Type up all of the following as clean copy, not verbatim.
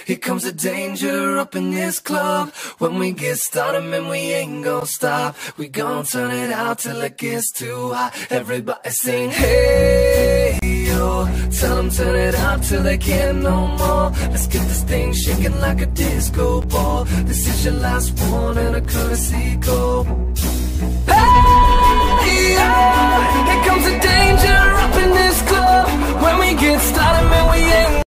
Here comes the danger up in this club. When we get started, man, we ain't gon' stop. We gon' turn it out till it gets too hot. Everybody sing, hey, yo. Tell them turn it out till they can't no more. Let's get this thing shaking like a disco ball. This is your last one and a courtesy call. Hey, yo. Here comes the danger up in this club. When we get started, man, we ain't.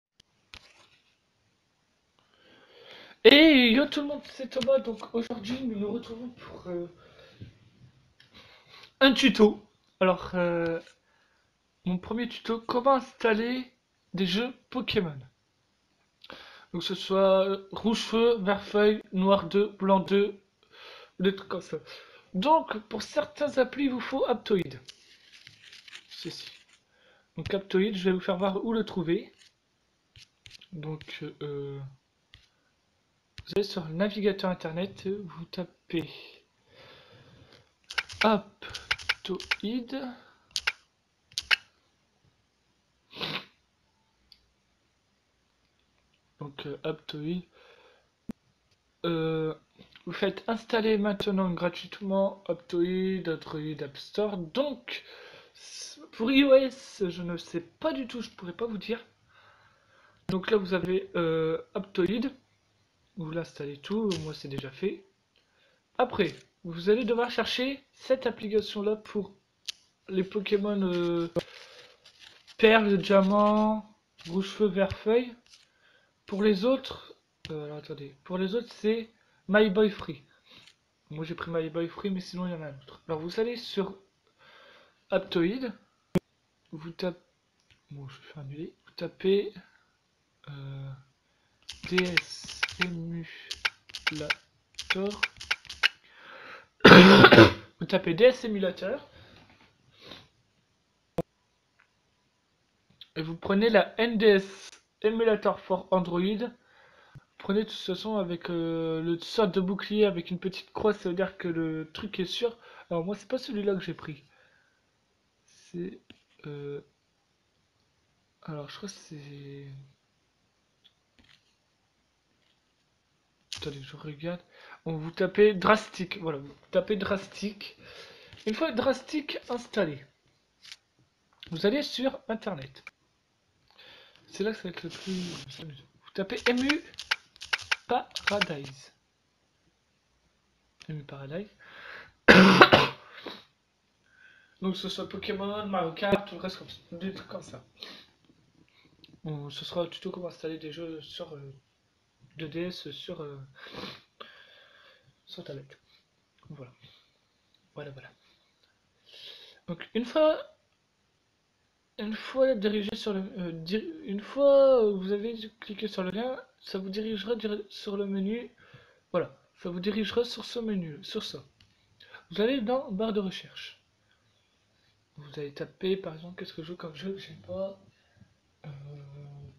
Et yo tout le monde, c'est Thomas, donc aujourd'hui nous nous retrouvons pour un tuto. Alors, mon premier tuto, comment installer des jeux Pokémon. Donc ce soit rouge feu, vert feuille, noir 2, blanc 2, des trucs comme ça. Donc pour certains applis, il vous faut Aptoide. Ceci. Donc Aptoide, je vais vous faire voir où le trouver. Donc vous allez sur le navigateur internet, vous tapez Aptoide. Donc Aptoide. Vous faites installer maintenant gratuitement Aptoide, Android App Store. Donc pour iOS, je ne sais pas du tout, je pourrais pas vous dire. Donc là vous avez Aptoide. Vous l'installez tout, moi c'est déjà fait. Après, vous allez devoir chercher cette application là pour les Pokémon perle, diamant, rouge feu, vert feuille. Pour les autres, alors attendez, pour les autres c'est My Boy Free. Moi j'ai pris My Boy Free, mais sinon il y en a un autre. Alors vous allez sur Aptoide, vous tapez, bon je vais faire annuler, vous tapez DS Emulator. Vous tapez DS Emulator et vous prenez la NDS Emulator for Android. Prenez de toute façon avec le sort de bouclier avec une petite croix, ça veut dire que le truc est sûr. Alors moi c'est pas celui-là que j'ai pris. C'est alors je crois que c'est. Attendez, je regarde. Bon, vous tapez Drastic, voilà, vous tapez Drastic. Une fois Drastic installé, vous allez sur internet. C'est là que ça va être le plus amusant. Vous tapez MU Paradise. MU Paradise. Donc ce soit Pokémon, Mario Kart, tout le reste comme ça, des trucs comme ça. Bon, ce sera un tuto comment installer des jeux sur 2DS sur tablette. Voilà. Voilà. Donc une fois dirigé sur le, une fois vous avez cliqué sur le lien, ça vous dirigera sur le menu. Voilà, ça vous dirigera sur ce menu, sur ça. Vous allez dans barre de recherche. Vous allez taper, par exemple, qu'est-ce que je joue comme jeu, je sais pas.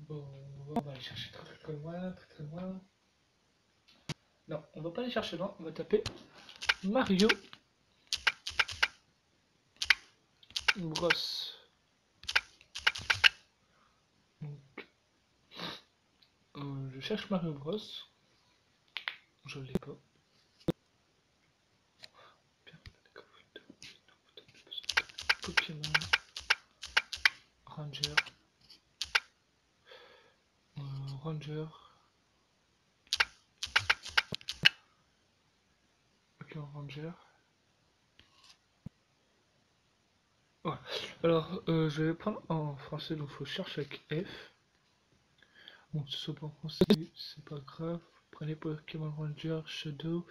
Bon, on va aller chercher très loin, très loin. Non, on va pas aller chercher loin, on va taper Mario Bros. Donc, je cherche Mario Bros. Je l'ai pas. Pokémon Ranger. Ranger. Pokémon Ranger. Ouais. Alors, je vais prendre en français, donc il faut chercher avec F. Bon, ce soit pas en français, c'est pas grave. Prenez Pokémon Ranger, Shadow.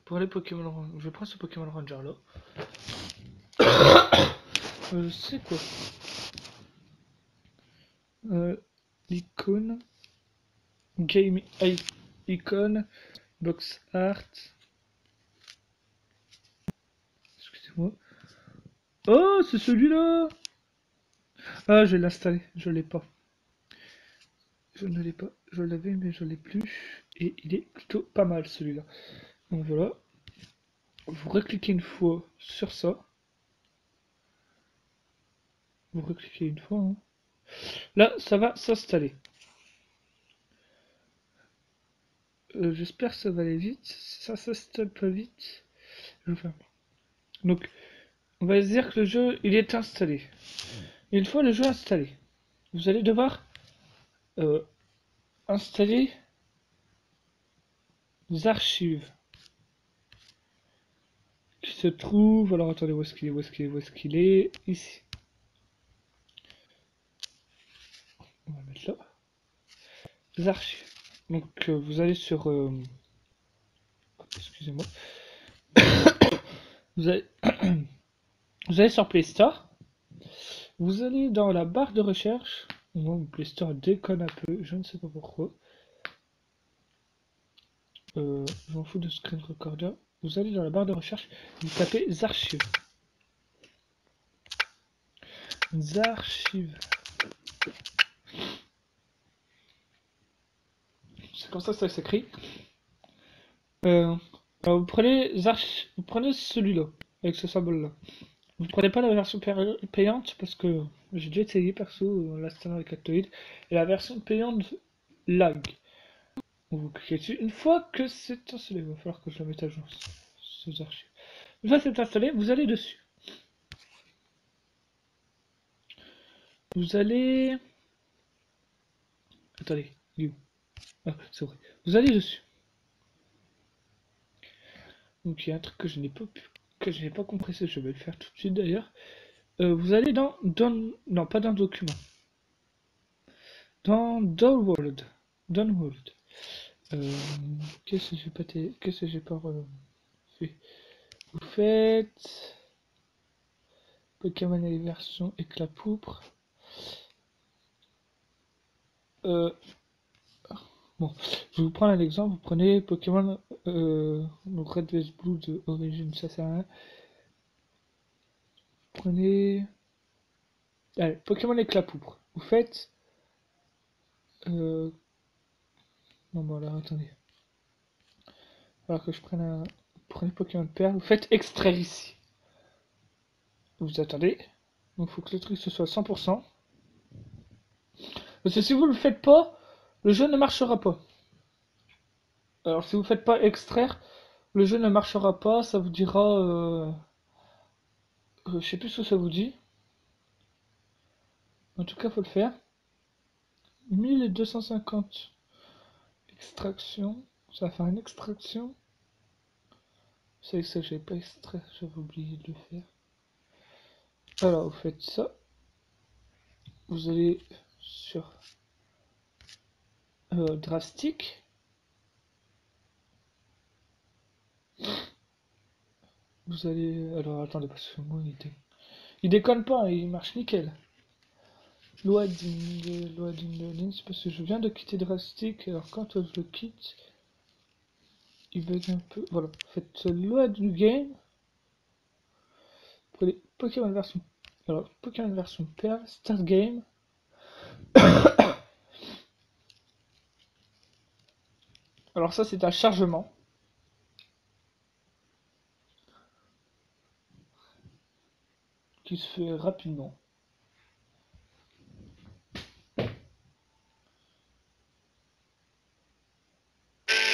Pour les Pokémon Ranger, je vais prendre ce Pokémon Ranger là. C'est quoi? Icône. Game Icon. Box Art. Excusez-moi. Oh, c'est celui-là! Ah, je vais l'installer, je l'ai pas. Je ne l'ai pas, je l'avais mais je l'ai plus. Et il est plutôt pas mal celui-là. Donc voilà. Vous recliquez une fois sur ça. Vous recliquez une fois. Hein. Là, ça va s'installer. j'espère que ça va aller vite. Si ça s'installe pas vite, je ferme. Donc, on va se dire que le jeu, il est installé. Et une fois le jeu installé, vous allez devoir installer les archives qui se trouvent. Alors attendez, où est-ce qu'il est, où est-ce qu'il est, où est-ce qu'il est? Ici. On va mettre là. Les archives. Donc vous allez sur... excusez-moi. Vous allez... vous allez sur Play Store. Vous allez dans la barre de recherche. Moi, Play Store déconne un peu, je ne sais pas pourquoi. Je m'en fous de screen recorder. Vous allez dans la barre de recherche, vous tapez archives. Archives. C'est comme ça que ça s'écrit. Alors vous prenez vous prenez celui-là avec ce symbole-là. Vous prenez pas la version payante parce que j'ai déjà essayé perso l'installant avec Aptoide et la version payante lag. Vous cliquez dessus. Une fois que c'est installé, il va falloir que je la mette à jour ces archives. Une fois que c'est installé, vous allez dessus. Vous allez... Attendez, il est où? Ah, c'est vrai. Vous allez dessus. Donc il y a un truc que je n'ai pas compressé, je vais le faire tout de suite d'ailleurs. Vous allez non, pas dans document. Dans Download. Download. Qu'est-ce que j'ai pas fait? Vous faites Pokémon et version éclat poupre. Bon, je vous prends un exemple. Vous prenez Pokémon Red vs Blue de origine, ça sert à rien. Prenez allez, Pokémon éclat poupre. Vous faites non bon alors attendez. Alors que je prenne un. Prenez Pokémon Perle, vous faites extraire ici. Vous attendez. Donc il faut que le truc ce soit 100%. Parce que si vous le faites pas, le jeu ne marchera pas. Alors si vous faites pas extraire, le jeu ne marchera pas, ça vous dira... je sais plus ce que ça vous dit. En tout cas, faut le faire. 1250 extraction. Ça va faire une extraction. C'est ça, j'ai pas extrait, j'avais oublié de le faire. Alors, vous faites ça. Vous allez sur drastique. Vous allez... Alors, attendez, parce que moi, il déconne pas, hein, il marche nickel. Loading, c'est parce que je viens de quitter drastique, alors quand je le quitte, il bug un peu. Voilà, faites load du game. Prenez Pokémon version. Alors, Pokémon version Perle, Start Game. Alors ça c'est un chargement. Qui se fait rapidement.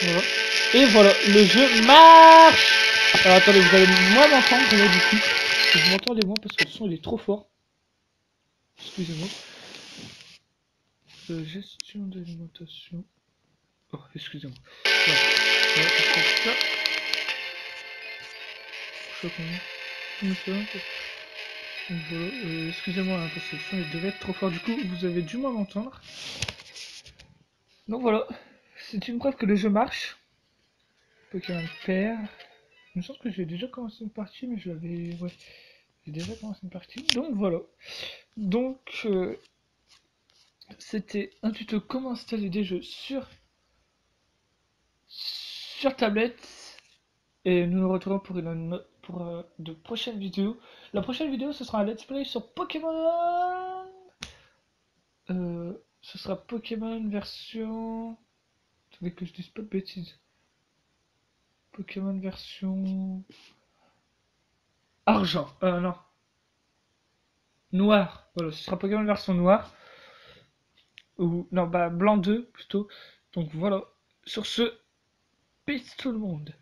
Voilà. Et voilà, le jeu marche. Alors attendez, vous allez moins m'entendre là du coup. Vous m'entendez moins parce que le son il est trop fort. Excusez-moi. Gestion d'alimentation. Oh, excusez-moi. Voilà. Voilà, voilà, excusez-moi hein, parce que le son il devait être trop fort. Du coup, vous avez dû moins m'entendre. Donc voilà, c'est une preuve que le jeu marche. Pokémon Père. Je me sens que j'ai déjà commencé une partie, mais je l'avais... Ouais, j'ai déjà commencé une partie. Donc voilà. Donc, c'était un tuto comment installer des jeux sur tablette. Et nous nous retrouvons pour de prochaines vidéos. La prochaine vidéo, ce sera un let's play sur Pokémon. Ce sera Pokémon version... Attendez que je dise pas de bêtises. Pokémon version... Argent. Non. Noir. Voilà, ce sera Pokémon version noir. Ou... Non, bah blanc 2 plutôt. Donc voilà. Sur ce, Peace tout le monde.